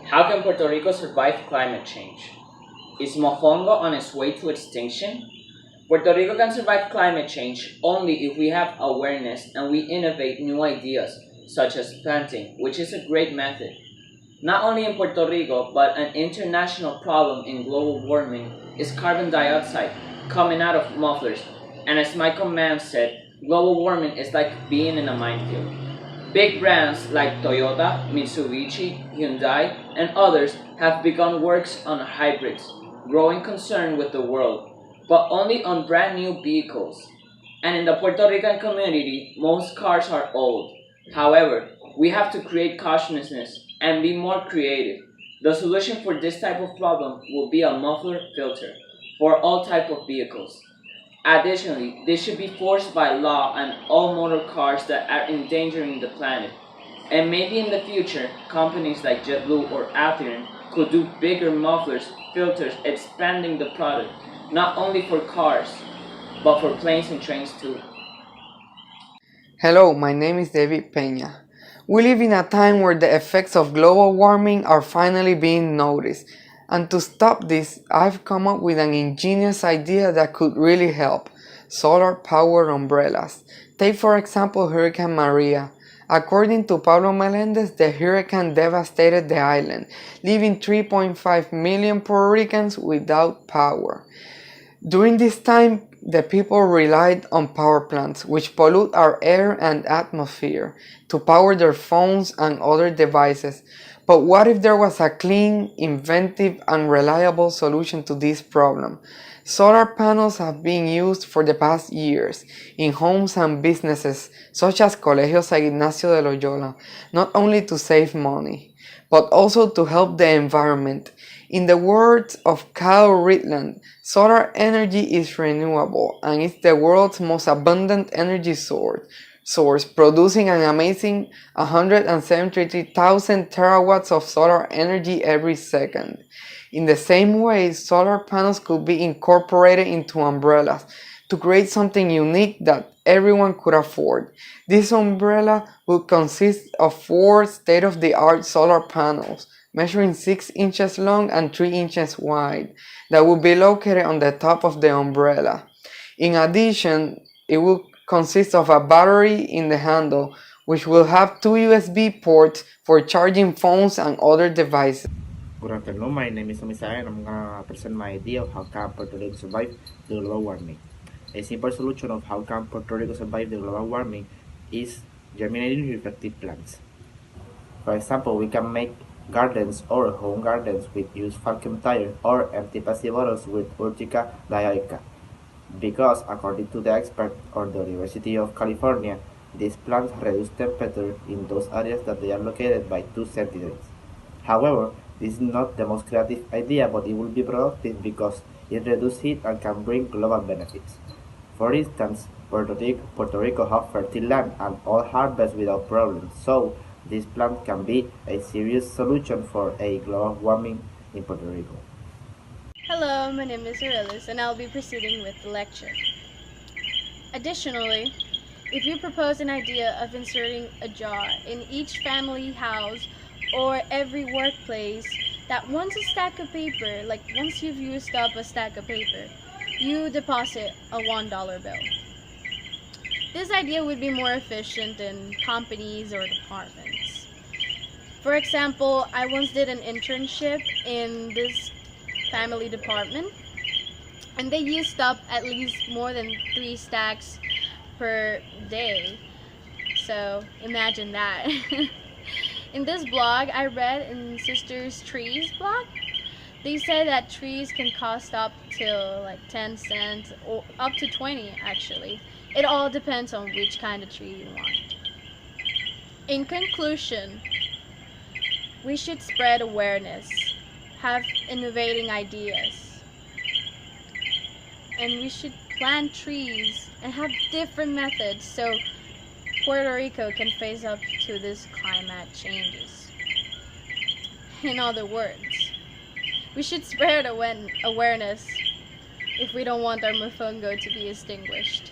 How can Puerto Rico survive climate change? Is mofongo on its way to extinction? Puerto Rico can survive climate change only if we have awareness and we innovate new ideas, such as planting, which is a great method. Not only in Puerto Rico, but an international problem in global warming is carbon dioxide coming out of mufflers. And as Michael Mann said, global warming is like being in a minefield. Big brands like Toyota, Mitsubishi, Hyundai, and others have begun works on hybrids, growing concern with the world, but only on brand new vehicles. And in the Puerto Rican community, most cars are old. However, we have to create cautiousness and be more creative. The solution for this type of problem will be a muffler filter for all type of vehicles. Additionally, this should be forced by law on all motor cars that are endangering the planet. And maybe in the future, companies like JetBlue or Athearn could do bigger mufflers, filters, expanding the product, not only for cars, but for planes and trains too. Hello, my name is David Peña. We live in a time where the effects of global warming are finally being noticed. And to stop this, I've come up with an ingenious idea that could really help: solar powered umbrellas. Take for example Hurricane Maria. According to Pablo Melendez, the hurricane devastated the island, leaving 3.5 million Puerto Ricans without power. During this time, the people relied on power plants, which pollute our air and atmosphere, to power their phones and other devices. But what if there was a clean, inventive, and reliable solution to this problem? Solar panels have been used for the past years in homes and businesses such as Colegio San Ignacio de Loyola, not only to save money, but also to help the environment. In the words of Kyle Ritland, solar energy is renewable and it's the world's most abundant energy source, producing an amazing 173,000 terawatts of solar energy every second. In the same way, solar panels could be incorporated into umbrellas to create something unique that everyone could afford. This umbrella would consist of 4 state-of-the-art solar panels, measuring 6 inches long and 3 inches wide, that will be located on the top of the umbrella. In addition, it will consist of a battery in the handle, which will have 2 USB ports for charging phones and other devices. Good afternoon, my name is Omisai and I'm gonna present my idea of how can Puerto Rico survive the global warming. A simple solution of how can Puerto Rico survive the global warming is germinating reflective plants. For example, we can make gardens or home gardens with used vacuum tire or empty plastic bottles with Urtica dioica. Because according to the expert on the University of California, these plants reduce temperature in those areas that they are located by 2 centigrades. However, this is not the most creative idea, but it will be productive because it reduces heat and can bring global benefits. For instance, Puerto Rico have fertile land and all harvest without problems, so this plant can be a serious solution for a global warming in Puerto Rico. Hello, my name is Aurelis and I'll be proceeding with the lecture. Additionally, if you propose an idea of inserting a jar in each family house or every workplace that once a stack of paper, like once you've used up a stack of paper, you deposit a $1 bill. This idea would be more efficient in companies or departments. For example, I once did an internship in this family department and they used up at least more than 3 stacks per day. So imagine that. In this blog I read, in Sisters Trees blog, they say that trees can cost up to like 10 cents or up to 20 actually. It all depends on which kind of tree you want. In conclusion, we should spread awareness, have innovating ideas, and we should plant trees and have different methods so Puerto Rico can face up to these climate changes. In other words, we should spread awareness if we don't want our mofongo to be extinguished.